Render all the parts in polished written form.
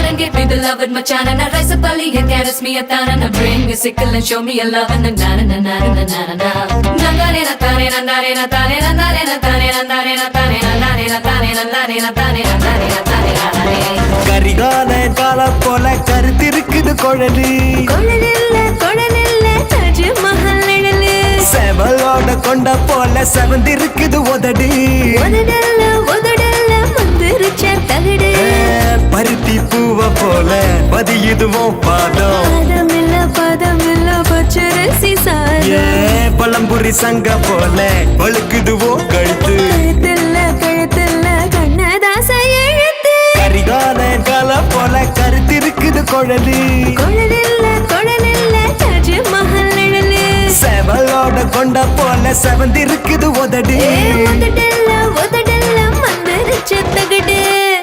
and give me the love with my chana. Now rise up early and caress me a thana. Now bring a sickle and show me a love and na na na na na na na. Nandare na tane nandare na tane nandare na tane nandare na tane nandare na tane nandare na tane nandare na tane nandare. Karikala கால போல கருத்திருக்குது குழலு கொழலில்ல தாஜ்மஹல் நிழலு செவலோட கொண்ட போல செவந்திருக்குது உதடு உதடல்ல மந்திருச்ச தகடு பருத்தி பூவ போல பதியுதுவோம் பாதம் பதமில்ல பச்சரிசி சாதம் பழம்புரி சங்க போல பழுக்குதுவோ கழுத்து கழுத்தில்ல கண்ணதாச எழுத்து கரிகால கால போல கருத்திருக்குது குழலு கொழலில்ல தாஜ்மஹல் நிழலு செவலோட கொண்ட போல செவந்திருக்குது உதடு உதடல்ல மந்திருச்ச தகடு.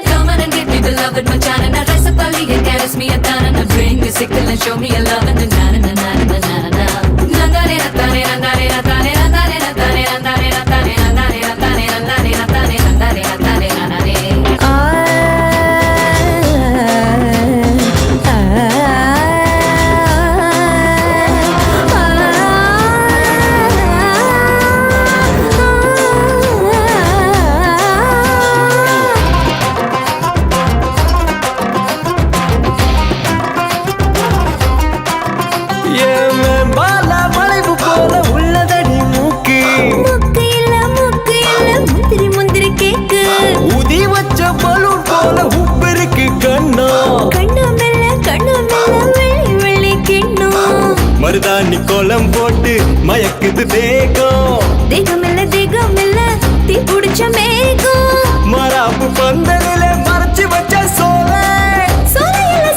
Come on and give me the love with my chana. Now rise up early and caress me a thana. Now bring a sickle and show me a love and na na na na na na na. Nandare na tane nandare na tane nandare na tane nandare na tane nandare na tane nandare na tane nandare na tane nandare. வளைவு போல உள்ளதடி மூக்கு மூக்கு இல்ல முந்திரி கேக்கு உதி வச்ச balloon போல உப்பிருக்கு கண்ணா கண்ணு மெல்ல வெள்ளி கிண்ணும் மருதாணி கோலம் போட்டு மயக்குது தேகமில்ல தீ புடிச்ச மேகம் மராப்பு பந்தலில மறைச்சு வச்ச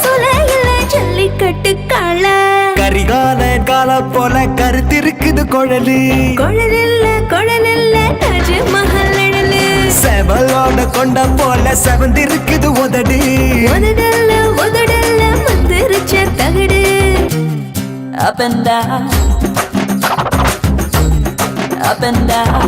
சோலையில ஜல்லிக்கட்டு காள கரிகால கால போல கருத்திருக்குது குழலு கொழலில்ல தாஜ்மஹல் நிழலு செவலோட கொண்ட போல செவந்திருக்குது உதடு உதடல்ல மந்திருச்ச தகடு. Up and down, up and down.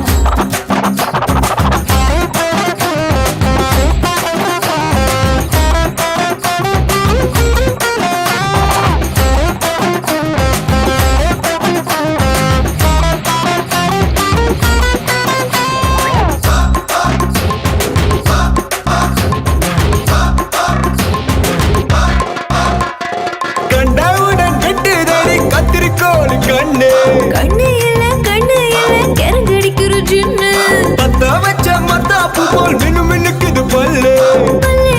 கண்டவுடன் கட்டுதடி கத்திரிக்கோள் கண்ணு கண்ணு இல்ல கரங்கடிக்கிற ஜின்னு பத்த வச்ச மத்தாப்பு போல் மினு மினுக்குது பல்லு பல்லு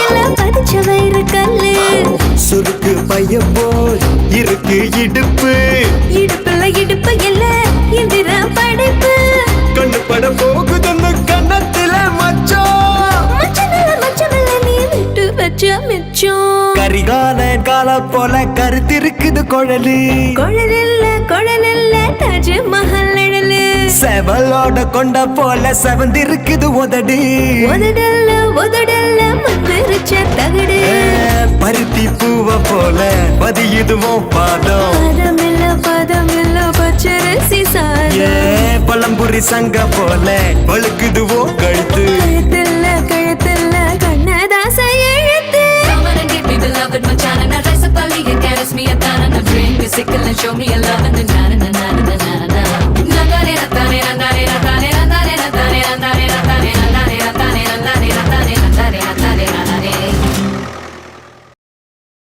இல்ல பதிச்ச வயிறு கல்லு சுருக்கு பைய போல் இருக்கு இடுப்பு இடுப்பு இல்ல எந்திர படைப்பு கண்ணு பட போகுதுன்னு கண்ணத்தில மச்சமில்ல நீ விட்டு வச்ச மிச்சம் கரிகால கால போல கருத்திருக்குது குழலு கொழலில்ல தாஜ்மஹல் நிழலு செவலோட கொண்ட போல செவந்திருக்குது உதடு உதடல்ல மந்திருச்ச தகடு பருத்தி பூவ போல பதியுதுவோம் பதமில்ல பச்சரிசி சாதம் பழம்புரி சங்க போல பழுக்குதுவோ கழுத்து கழுத்தில்ல கண்ணதாச எழுத்து. Come on and give me the love with my chana. Now rise up early and caress me a thana. Now bring a sickle and show me a love.